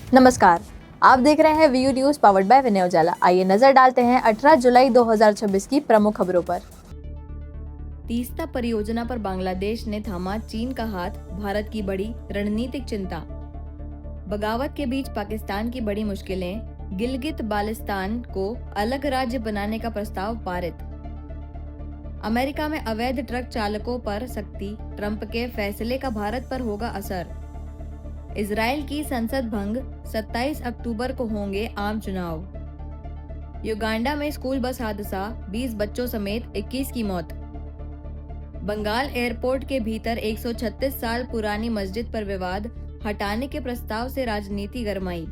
नमस्कार, आप देख रहे हैं वीयू न्यूज पावर्ड बाय विनय उजाला। आइए नजर डालते हैं 18 जुलाई 2026 की प्रमुख खबरों पर। तीस्ता परियोजना पर बांग्लादेश ने थामा चीन का हाथ, भारत की बड़ी रणनीतिक चिंता। बगावत के बीच पाकिस्तान की बड़ी मुश्किलें, गिलगित बाल्टिस्तान को अलग राज्य बनाने का प्रस्ताव पारित। अमेरिका में अवैध ट्रक चालकों पर सख्ती, ट्रंप के फैसले का भारत पर होगा असर। इजराइल की संसद भंग, 27 अक्टूबर को होंगे आम चुनाव। युगांडा में स्कूल बस हादसा, 20 बच्चों समेत 21 की मौत। बंगाल एयरपोर्ट के भीतर 136 साल पुरानी मस्जिद पर विवाद, हटाने के प्रस्ताव से राजनीति गरमाई।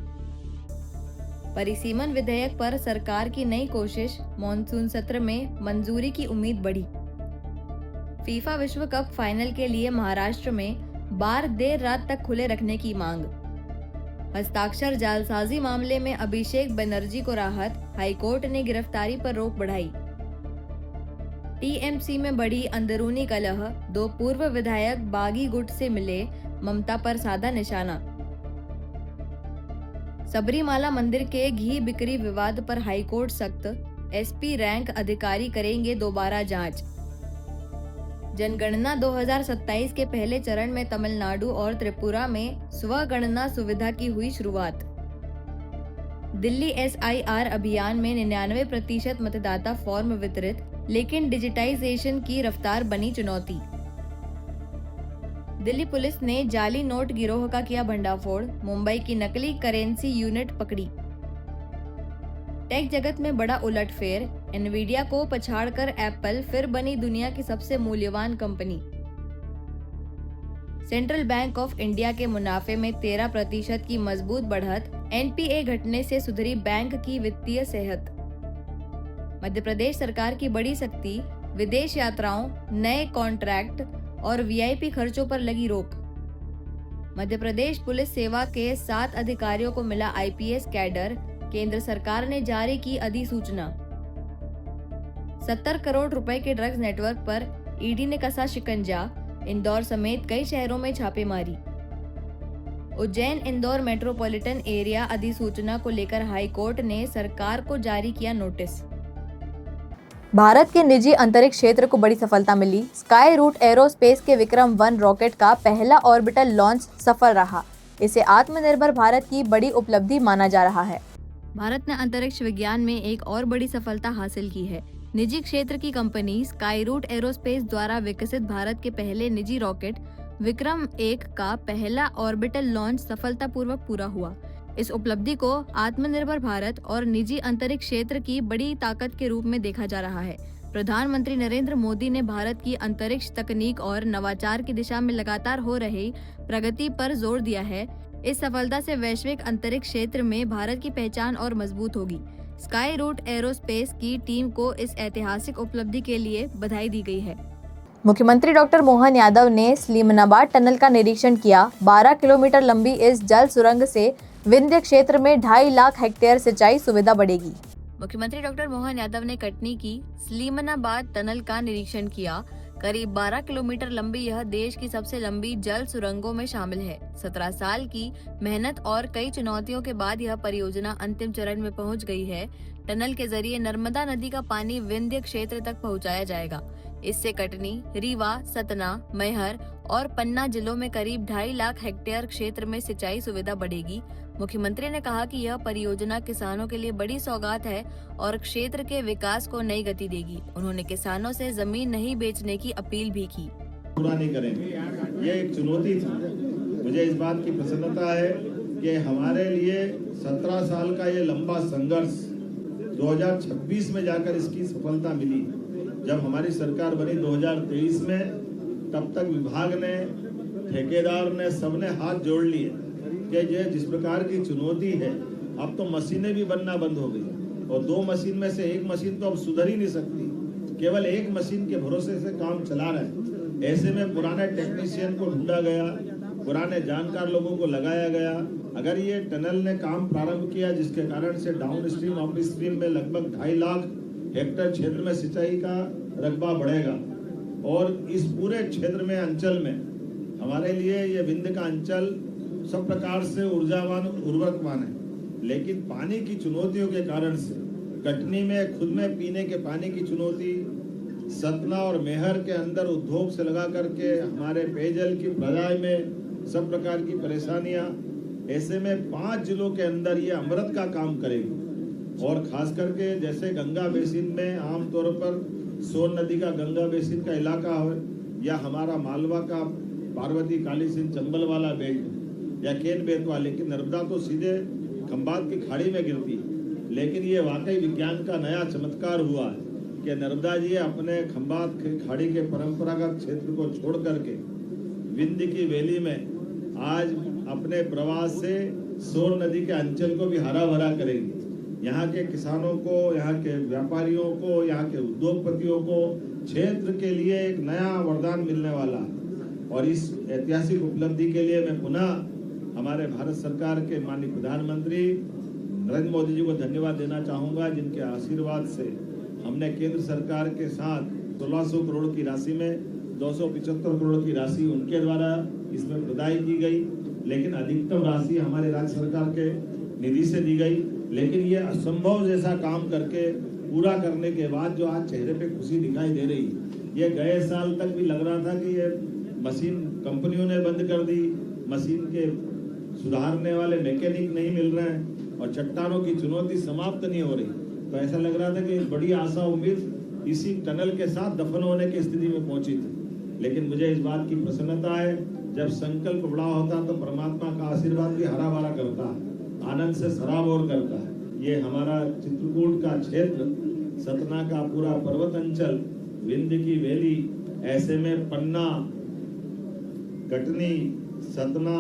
परिसीमन विधेयक पर सरकार की नई कोशिश, मॉनसून सत्र में मंजूरी की उम्मीद बढ़ी। फीफा विश्व कप फाइनल के लिए महाराष्ट्र में बार देर रात तक खुले रखने की मांग। हस्ताक्षर जालसाजी मामले में अभिषेक बनर्जी को राहत, हाईकोर्ट ने गिरफ्तारी पर रोक बढ़ाई। टीएमसी में बढ़ी अंदरूनी कलह, 2 पूर्व विधायक बागी गुट से मिले, ममता पर साधा निशाना। सबरीमाला मंदिर के घी बिक्री विवाद पर हाईकोर्ट सख्त, एसपी रैंक अधिकारी करेंगे दोबारा जांच। जनगणना 2027 के पहले चरण में तमिलनाडु और त्रिपुरा में स्वगणना सुविधा की हुई शुरुआत। दिल्ली एसआईआर अभियान में 99% मतदाता फॉर्म वितरित, लेकिन डिजिटाइजेशन की रफ्तार बनी चुनौती। दिल्ली पुलिस ने जाली नोट गिरोह का किया भंडाफोड़, मुंबई की नकली करेंसी यूनिट पकड़ी। टेक जगत में बड़ा उलटफेर, एनवीडिया को पछाड़कर एप्पल फिर बनी दुनिया की सबसे मूल्यवान company. Central bank of India के मुनाफे में 13% की मजबूत बढ़त, एनपीए घटने से सुधरी बैंक की वित्तीय सेहत। मध्य प्रदेश सरकार की बड़ी सख्ती, विदेश यात्राओं, नए कॉन्ट्रैक्ट और वीआईपी खर्चों पर लगी रोक। मध्य प्रदेश पुलिस सेवा के 7 अधिकारियों को मिला आईपीएस कैडर, केंद्र सरकार ने जारी की अधिसूचना। 70 करोड़ रुपए के ड्रग्स नेटवर्क पर ईडी ने कसा शिकंजा, इंदौर समेत कई शहरों में छापेमारी। उज्जैन इंदौर मेट्रोपॉलिटन एरिया अधिसूचना को लेकर हाईकोर्ट ने सरकार को जारी किया नोटिस। भारत के निजी अंतरिक्ष क्षेत्र को बड़ी सफलता मिली। स्काई रूट एरोस्पेस के विक्रम 1 रॉकेट का पहला ऑर्बिटल लॉन्च सफल रहा। इसे आत्मनिर्भर भारत की बड़ी उपलब्धि माना जा रहा है। भारत ने अंतरिक्ष विज्ञान में एक और बड़ी सफलता हासिल की है। निजी क्षेत्र की कंपनी स्काई रूट एरोस्पेस द्वारा विकसित भारत के पहले निजी रॉकेट विक्रम 1 का पहला ऑर्बिटल लॉन्च सफलतापूर्वक पूरा हुआ। इस उपलब्धि को आत्मनिर्भर भारत और निजी अंतरिक्ष क्षेत्र की बड़ी ताकत के रूप में देखा जा रहा है। प्रधानमंत्री नरेंद्र मोदी ने भारत की अंतरिक्ष तकनीक और नवाचार की दिशा में लगातार हो रही प्रगति पर जोर दिया है। इस सफलता से वैश्विक अंतरिक्ष क्षेत्र में भारत की पहचान और मजबूत होगी। स्काई रूट एरोस्पेस की टीम को इस ऐतिहासिक उपलब्धि के लिए बधाई दी गई है। मुख्यमंत्री डॉक्टर मोहन यादव ने स्लीमनाबाद टनल का निरीक्षण किया। 12 किलोमीटर लंबी इस जल सुरंग से विंध्य क्षेत्र में 2.5 लाख हेक्टेयर सिंचाई सुविधा बढ़ेगी। मुख्यमंत्री डॉक्टर मोहन यादव ने कटनी की स्लीमनाबाद टनल का निरीक्षण किया। करीब 12 किलोमीटर लंबी यह देश की सबसे लंबी जल सुरंगों में शामिल है। 17 साल की मेहनत और कई चुनौतियों के बाद यह परियोजना अंतिम चरण में पहुंच गई है। टनल के जरिए नर्मदा नदी का पानी विंध्य क्षेत्र तक पहुंचाया जाएगा। इससे कटनी, रीवा, सतना, मैहर और पन्ना जिलों में करीब 2.5 लाख हेक्टेयर क्षेत्र में सिंचाई सुविधा बढ़ेगी। मुख्यमंत्री ने कहा कि यह परियोजना किसानों के लिए बड़ी सौगात है और क्षेत्र के विकास को नई गति देगी। उन्होंने किसानों से जमीन नहीं बेचने की अपील भी की। पूरा नहीं करेंगे, ये एक चुनौती थी। मुझे इस बात की प्रसन्नता है कि हमारे लिए 17 साल का ये लंबा संघर्ष 2026 में जाकर इसकी सफलता मिली। जब हमारी सरकार बनी 2023 में, तब तक विभाग ने, ठेकेदार ने, सबने हाथ जोड़ लिए कि ये जिस प्रकार की चुनौती है, अब तो मशीनें भी बनना बंद हो गई और 2 मशीन में से 1 मशीन तो अब सुधर ही नहीं सकती। केवल 1 मशीन के भरोसे से काम चला रहा है। ऐसे में पुराने टेक्नीशियन को ढूंढा गया, पुराने जानकार लोगों को लगाया गया। अगर ये टनल ने काम प्रारंभ किया, जिसके कारण से डाउन स्ट्रीम अप स्ट्रीम में लगभग 2.5 लाख हेक्टेयर क्षेत्र में सिंचाई का रकबा बढ़ेगा और इस पूरे क्षेत्र में, अंचल में, हमारे लिए ये विंध्य का अंचल सब प्रकार से ऊर्जावान उर्वरकवान है, लेकिन पानी की चुनौतियों के कारण से कटनी में खुद में पीने के पानी की चुनौती, सतना और मेहर के अंदर उद्योग से लगा करके हमारे पेयजल की प्रदाय में सब प्रकार की परेशानियां, ऐसे में 5 जिलों के अंदर ये अमृत का काम करेगी। और खास करके जैसे गंगा बेसिन में आमतौर पर सोन नदी का गंगा बेसिन का इलाका हो या हमारा मालवा का पार्वती काली सिंह चंबल वाला बेल्ट या केन बेतवा, लेकिन नर्मदा तो सीधे खंबात की खाड़ी में गिरती है। लेकिन ये वाकई विज्ञान का नया चमत्कार हुआ है कि नर्मदा जी अपने खंबात की खाड़ी के परंपरागत क्षेत्र को छोड़ करके विंध्य की वैली में आज अपने प्रवास से सोन नदी के अंचल को भी हरा भरा करेंगे। यहाँ के किसानों को, यहाँ के व्यापारियों को, यहाँ के उद्योगपतियों को क्षेत्र के लिए एक नया वरदान मिलने वाला है। और इस ऐतिहासिक उपलब्धि के लिए मैं पुनः हमारे भारत सरकार के माननीय प्रधानमंत्री नरेंद्र मोदी जी को धन्यवाद देना चाहूँगा, जिनके आशीर्वाद से हमने केंद्र सरकार के साथ 1600 करोड़ की राशि में 275 करोड़ की राशि उनके द्वारा इसमें प्रदाय की गई, लेकिन अधिकतम राशि हमारे राज्य सरकार के निधि से दी गई। लेकिन ये असंभव जैसा काम करके पूरा करने के बाद जो आज चेहरे पे खुशी दिखाई दे रही, ये गए साल तक भी लग रहा था कि ये मशीन कंपनियों ने बंद कर दी, मशीन के सुधारने वाले मैकेनिक नहीं मिल रहे हैं और चट्टानों की चुनौती समाप्त नहीं हो रही। तो ऐसा लग रहा था कि बड़ी आशा उम्मीद इसी टनल के साथ दफन होने की स्थिति में पहुंची थी। लेकिन मुझे इस बात की प्रसन्नता है, जब संकल्प बड़ा होता तो परमात्मा का आशीर्वाद भी हरा भरा करता है, आनंद से सराबोर करता है। ये हमारा चित्रकूट का क्षेत्र, सतना का पूरा पर्वत अंचल, विंध्य की वैली, ऐसे में पन्ना, कटनी, सतना,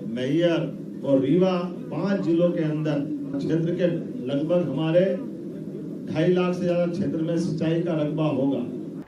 मैहर और रीवा 5 जिलों के अंदर क्षेत्र के लगभग हमारे 2.5 लाख से ज्यादा क्षेत्र में सिंचाई का रकबा होगा।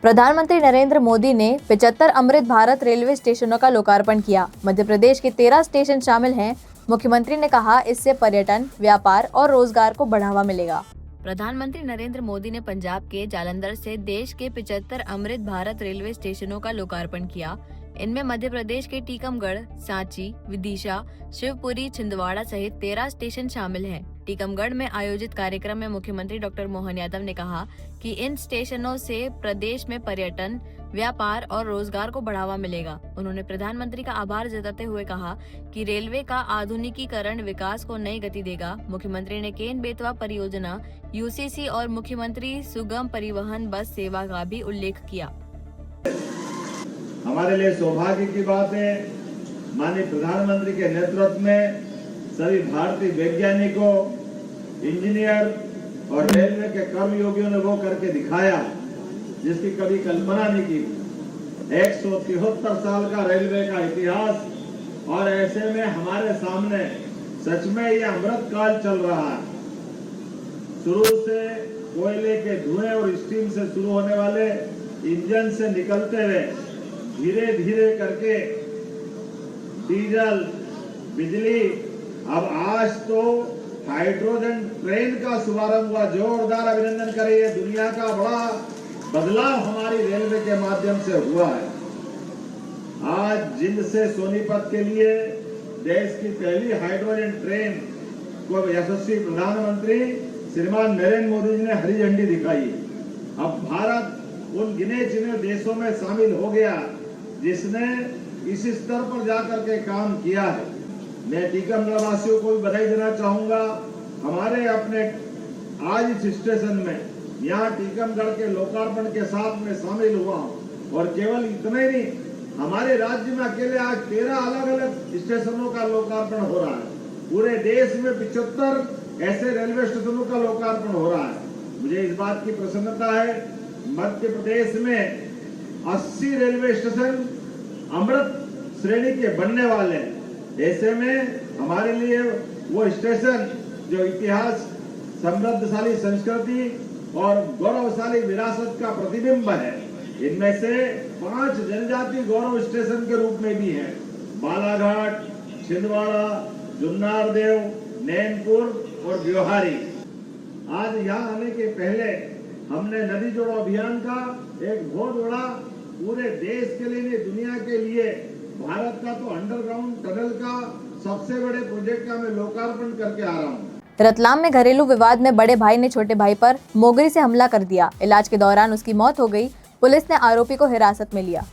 प्रधानमंत्री नरेंद्र मोदी ने 75 अमृत भारत रेलवे स्टेशनों का लोकार्पण किया। मध्य प्रदेश के 13 स्टेशन शामिल हैं। मुख्यमंत्री ने कहा, इससे पर्यटन, व्यापार और रोजगार को बढ़ावा मिलेगा। प्रधानमंत्री नरेंद्र मोदी ने पंजाब के जालंधर से देश के 75 अमृत भारत रेलवे स्टेशनों का लोकार्पण किया। इनमें मध्य प्रदेश के टीकमगढ़, सांची, विदिशा, शिवपुरी, छिंदवाड़ा सहित 13 स्टेशन शामिल हैं। टीकमगढ़ में आयोजित कार्यक्रम में मुख्यमंत्री डॉक्टर मोहन यादव ने कहा कि इन स्टेशनों से प्रदेश में पर्यटन, व्यापार और रोजगार को बढ़ावा मिलेगा। उन्होंने प्रधानमंत्री का आभार जताते हुए कहा कि रेलवे का आधुनिकीकरण विकास को नई गति देगा। मुख्यमंत्री ने केन बेतवा परियोजना, यूसीसी और मुख्यमंत्री सुगम परिवहन बस सेवा का भी उल्लेख किया। हमारे लिए सौभाग्य की बात है, माननीय प्रधानमंत्री के नेतृत्व में सभी भारतीय वैज्ञानिकों, इंजीनियर और रेलवे के कर्मयोगियों ने वो करके दिखाया जिसकी कभी कल्पना नहीं की। 173 साल का रेलवे का इतिहास, और ऐसे में हमारे सामने सच में ये अमृत काल चल रहा है। शुरू से कोयले के धुएं और स्टीम से शुरू होने वाले इंजन से निकलते हुए धीरे धीरे करके डीजल, बिजली, अब आज तो हाइड्रोजन ट्रेन का शुभारंभ हुआ। जोरदार अभिनंदन करिए, दुनिया का बड़ा बदलाव हमारी रेलवे के माध्यम से हुआ है। आज जिंद से सोनीपत के लिए देश की पहली हाइड्रोजन ट्रेन को यशस्वी प्रधानमंत्री श्रीमान नरेंद्र मोदी जी ने हरी झंडी दिखाई। अब भारत उन गिने चुने देशों में शामिल हो गया जिसने इस स्तर पर जाकर के काम किया है। मैं टीकमगढ़ वासियों को भी बधाई देना चाहूंगा। हमारे अपने आज इस स्टेशन में, यहाँ टीकमगढ़ के लोकार्पण के साथ में शामिल हुआ हूँ। और केवल इतना ही नहीं, हमारे राज्य में अकेले आज 13 अलग अलग स्टेशनों का लोकार्पण हो रहा है। पूरे देश में 75 ऐसे रेलवे स्टेशनों का लोकार्पण हो रहा है। मुझे इस बात की प्रसन्नता है, मध्य प्रदेश में 80 रेलवे स्टेशन अमृत श्रेणी के बनने वाले हैं। ऐसे में हमारे लिए वो स्टेशन जो इतिहास, समृद्धशाली संस्कृति और गौरवशाली विरासत का प्रतिबिंब है, इनमें से 5 जनजाति गौरव स्टेशन के रूप में भी हैं। बालाघाट, छिंदवाड़ा, जुन्नारदेव, नैनपुर और ब्योहारी। आज यहाँ आने के पहले हमने नदी जोड़ो अभियान का एक बहुत बड़ा पूरे देश के लिए, दुनिया के लिए भारत का तो अंडरग्राउंड टनल का सबसे बड़े प्रोजेक्ट का मैं लोकार्पण करके आ रहा हूँ। रतलाम में घरेलू विवाद में बड़े भाई ने छोटे भाई पर मोगरी से हमला कर दिया। इलाज के दौरान उसकी मौत हो गई। पुलिस ने आरोपी को हिरासत में लिया।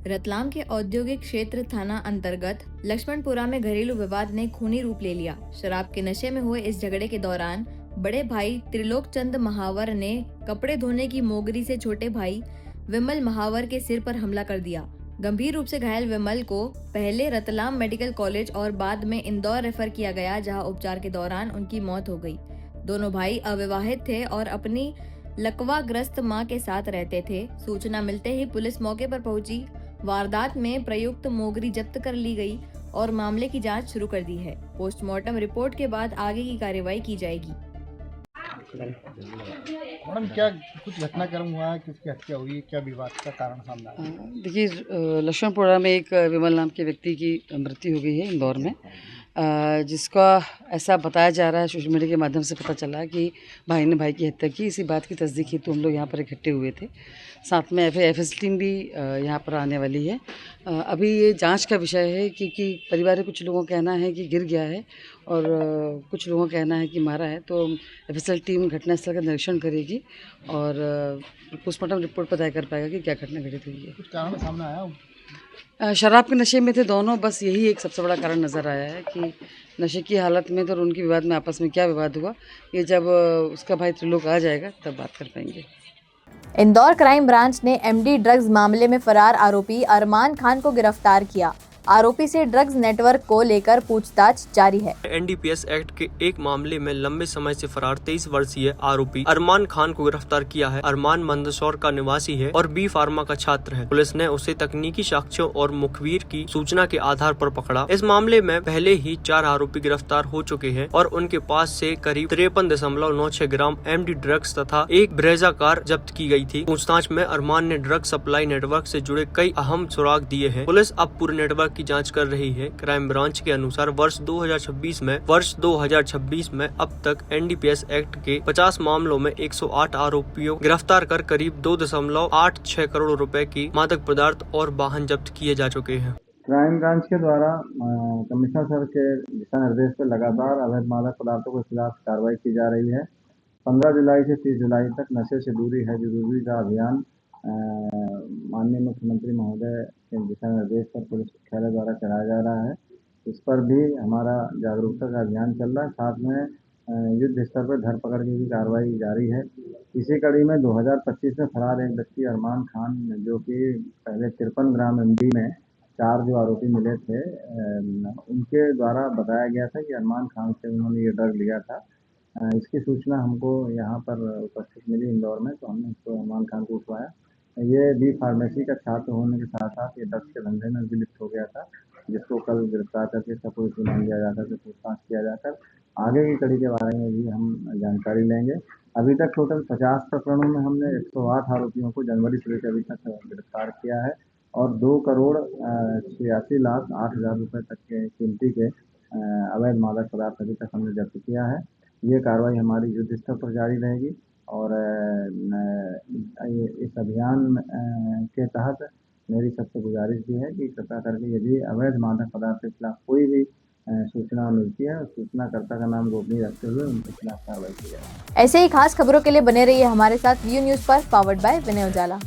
रतलाम के औद्योगिक क्षेत्र थाना अंतर्गत लक्ष्मणपुरा में घरेलू विवाद ने खूनी रूप ले लिया। शराब के नशे में हुए इस झगड़े के दौरान बड़े भाई त्रिलोक चंद महावर ने कपड़े धोने की मोगरी से छोटे भाई विमल महावर के सिर पर हमला कर दिया। गंभीर रूप से घायल विमल को पहले रतलाम मेडिकल कॉलेज और बाद में इंदौर रेफर किया गया, जहां उपचार के दौरान उनकी मौत हो गई। दोनों भाई अविवाहित थे और अपनी लकवाग्रस्त मां के साथ रहते थे। सूचना मिलते ही पुलिस मौके पर पहुंची। वारदात में प्रयुक्त मोगरी जब्त कर ली गई और मामले की जांच शुरू कर दी है। पोस्टमार्टम रिपोर्ट के बाद आगे की कार्रवाई की जाएगी। मैडम, क्या कुछ घटनाक्रम हुआ है, किसकी हत्या हुई, क्या विवाद का कारण सामने आया? देखिए, लक्ष्मणपुरा में एक विमल नाम के व्यक्ति की मृत्यु हो गई है इंदौर में, जिसका ऐसा बताया जा रहा है, सोशल मीडिया के माध्यम से पता चला है कि भाई ने भाई की हत्या की। इसी बात की तस्दीक हेतु हम लोग यहाँ पर इकट्ठे हुए थे। साथ में एफएस टीम भी यहाँ पर आने वाली है। अभी ये जांच का विषय है, क्योंकि परिवार के कुछ लोगों का कहना है कि गिर गया है और कुछ लोगों का कहना है कि मारा है। तो एफएसएल टीम घटनास्थल का निरीक्षण करेगी और पोस्टमार्टम रिपोर्ट पर तय कर पाएगा कि क्या घटना घटित हुई है। कुछ कारण सामने आया? शराब के नशे में थे दोनों, बस यही एक सबसे बड़ा कारण नज़र आया है कि नशे की हालत में तो उनके विवाद में आपस में क्या विवाद हुआ, ये जब उसका भाई त्रिलोक आ जाएगा तब बात कर पाएंगे। इंदौर क्राइम ब्रांच ने एमडी ड्रग्स मामले में फरार आरोपी अरमान खान को गिरफ्तार किया। आरोपी से ड्रग्स नेटवर्क को लेकर पूछताछ जारी है। एनडीपीएस एक्ट के एक मामले में लंबे समय से फरार 23 वर्षीय आरोपी अरमान खान को गिरफ्तार किया है। अरमान मंदसौर का निवासी है और बी फार्मा का छात्र है। पुलिस ने उसे तकनीकी साक्ष्यों और मुखबिर की सूचना के आधार पर पकड़ा। इस मामले में पहले ही 4 आरोपी गिरफ्तार हो चुके हैं और उनके पास से करीब 53.96 ग्राम एमडी ड्रग्स तथा एक ब्रेजा कार जब्त की गई थी। पूछताछ में अरमान ने ड्रग सप्लाई नेटवर्क से जुड़े कई अहम सुराग दिए हैं। पुलिस अब पूरे नेटवर्क की जांच कर रही है। क्राइम ब्रांच के अनुसार वर्ष 2026 में अब तक एनडीपीएस एक्ट के 50 मामलों में 108 आरोपियों गिरफ्तार कर करीब 2.86 करोड़ रुपए की मादक पदार्थ और वाहन जब्त किए जा चुके हैं। क्राइम ब्रांच के द्वारा कमिश्नर सर के दिशा निर्देश पर लगातार अवैध मादक पदार्थों के खिलाफ कार्रवाई की जा रही है। 15 जुलाई से 30 जुलाई तक नशे से दूरी है जरूरी का अभियान माननीय मुख्यमंत्री महोदय के दिशा निर्देश पर पुलिस मुख्यालय द्वारा चलाया जा रहा है। इस पर भी हमारा जागरूकता का अभियान चल रहा है। साथ में युद्ध स्तर पर धरपकड़ की भी कार्रवाई जारी है। इसी कड़ी में 2025 में फरार एक व्यक्ति अरमान खान, जो कि पहले 53 ग्राम एमडी में 4 जो आरोपी मिले थे, उनके द्वारा बताया गया था कि अरमान खान से उन्होंने ये ड्रग लिया था। इसकी सूचना हमको यहाँ पर उपस्थित मिली इंदौर में, तो हमने इसको अरमान खान को उठवाया। ये बी फार्मेसी का छात्र होने के साथ साथ ये ड्रग्स के धंधे में भी लिप्त हो गया था, जिसको कल गिरफ्तार करके इसका पुलिस रिमांड लिया जाकर के पूछताछ किया जाकर आगे की कड़ी के बारे में भी हम जानकारी लेंगे। अभी तक टोटल 50 प्रकरणों में हमने 108 आरोपियों को जनवरी से लेकर अभी तक गिरफ्तार किया है और 2,86,08,000 रुपये तक के कीमती के अवैध मादक पदार्थ अभी तक हमने जब्त किया है। ये कार्रवाई हमारी युद्ध स्तर पर जारी रहेगी और इस अभियान के तहत मेरी सबसे गुजारिश भी है कि कृपया करके यदि अवैध मादक पदार्थ के खिलाफ कोई भी सूचना मिलती है, सूचनाकर्ता का नाम गोपनीय रखते हुए उनके खिलाफ कार्रवाई की जाए। ऐसे ही खास खबरों के लिए बने रहिए हमारे साथ व्यू न्यूज पर, पावर्ड बाय विनय उजाला।